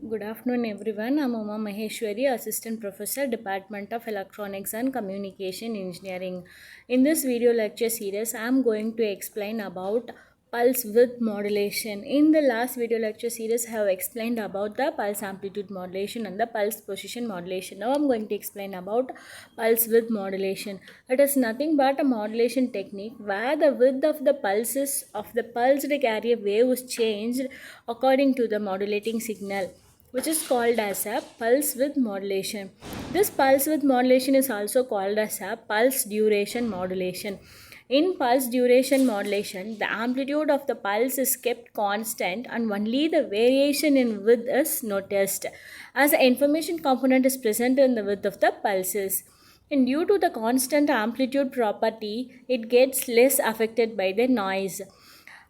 Good afternoon, everyone. I'm Uma Maheshwari, Assistant Professor, Department of Electronics and Communication Engineering. In this video lecture series, I'm going to explain about pulse width modulation. In the last video lecture series, I have explained about the pulse amplitude modulation and the pulse position modulation. Now I'm going to explain about pulse width modulation. It is nothing but a modulation technique where the width of the pulses of the pulsed carrier wave is changed according to the modulating signal, which is called as a pulse width modulation. This pulse width modulation is also called as a pulse duration modulation. In pulse duration modulation, the amplitude of the pulse is kept constant and only the variation in width is noticed, as the information component is present in the width of the pulses. And due to the constant amplitude property, it gets less affected by the noise,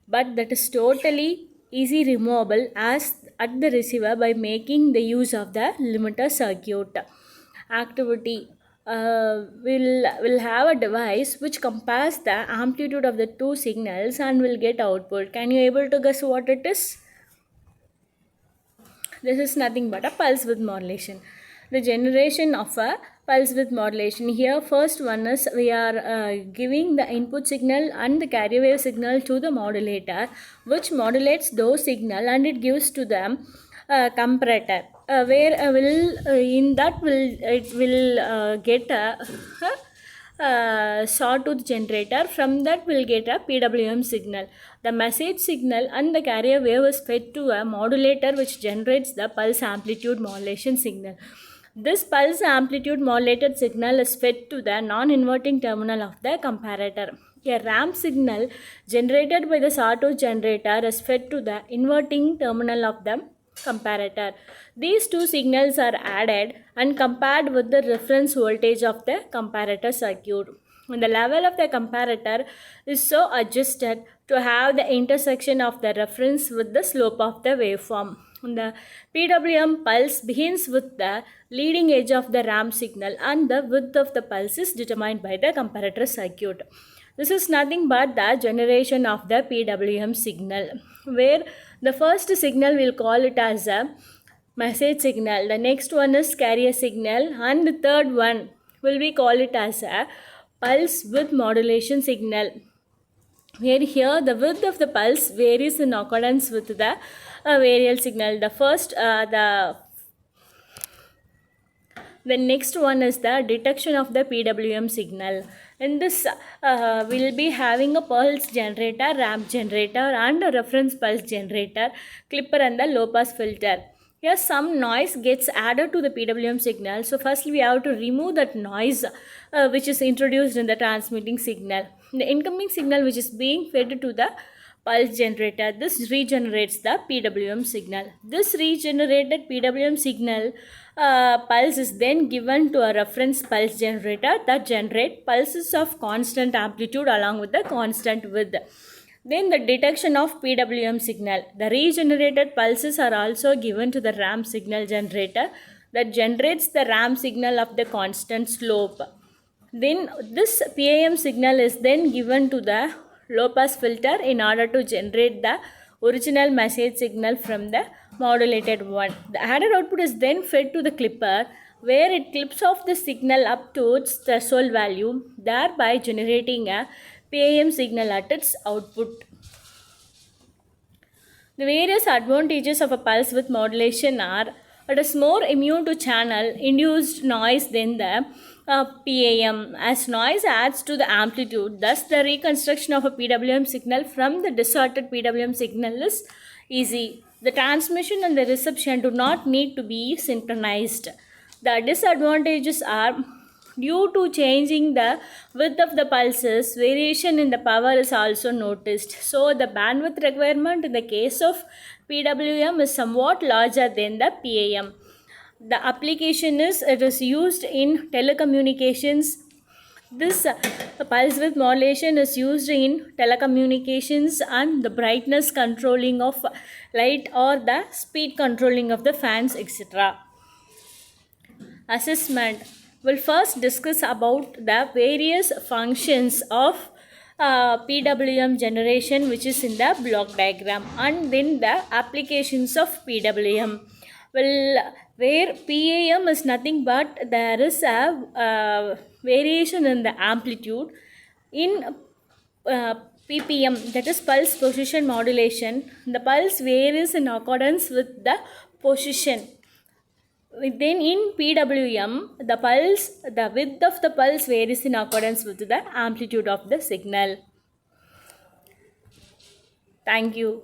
but that is totally easy removable as at the receiver by making the use of the limiter circuit. Activity will have a device which compares the amplitude of the two signals and will get output. Can you able to guess what it is? This is nothing but a pulse width modulation. The generation of a pulse width modulation. Here first one is we are giving the input signal and the carrier wave signal to the modulator, which modulates those signal and it gives to them comparator, where in that will get a sawtooth generator. From that we'll get a PWM signal. The message signal and the carrier wave is fed to a modulator which generates the pulse amplitude modulation signal. This pulse amplitude modulated signal is fed to the non-inverting terminal of the comparator. A ramp signal generated by the sawtooth generator is fed to the inverting terminal of the comparator. These two signals are added and compared with the reference voltage of the comparator circuit. When the level of the comparator is so adjusted to have the intersection of the reference with the slope of the waveform. The PWM pulse begins with the leading edge of the ramp signal and the width of the pulse is determined by the comparator circuit. This is nothing but the generation of the PWM signal, where the first signal we'll call it as a message signal, the next one is carrier signal, and the third one will be call it as a pulse width modulation signal, where here the width of the pulse varies in accordance with the variable signal. The next one is the detection of the PWM signal. In this, we'll be having a pulse generator, ramp generator, and a reference pulse generator, clipper, and the low pass filter. Here, some noise gets added to the PWM signal. So, firstly, we have to remove that noise which is introduced in the transmitting signal. The incoming signal which is being fed to the pulse generator, this regenerates the PWM signal. This regenerated PWM signal pulse is then given to a reference pulse generator that generate pulses of constant amplitude along with the constant width. Then the detection of PWM signal. The regenerated pulses are also given to the ramp signal generator that generates the ramp signal of the constant slope. Then this PAM signal is then given to the low pass filter in order to generate the original message signal from the modulated one. The added output is then fed to the clipper, where it clips off the signal up to its threshold value, thereby generating a PAM signal at its output. The various advantages of a pulse width modulation are: it is more immune to channel induced noise than the PAM, as noise adds to the amplitude. Thus, the reconstruction of a PWM signal from the distorted PWM signal is easy. The transmission and the reception do not need to be synchronized. The disadvantages are: due to changing the width of the pulses, variation in the power is also noticed. So, the bandwidth requirement in the case of PWM is somewhat larger than the PAM. The application is it is used in telecommunications. This pulse width modulation is used in telecommunications and the brightness controlling of light or the speed controlling of the fans, etc. Assessment. We'll first discuss about the various functions of PWM generation, which is in the block diagram, and then the applications of PWM. Well, where PAM is nothing but there is a variation in the amplitude. In PPM, that is pulse position modulation, the pulse varies in accordance with the position. Then in PWM, the width of the pulse varies in accordance with the amplitude of the signal. Thank you.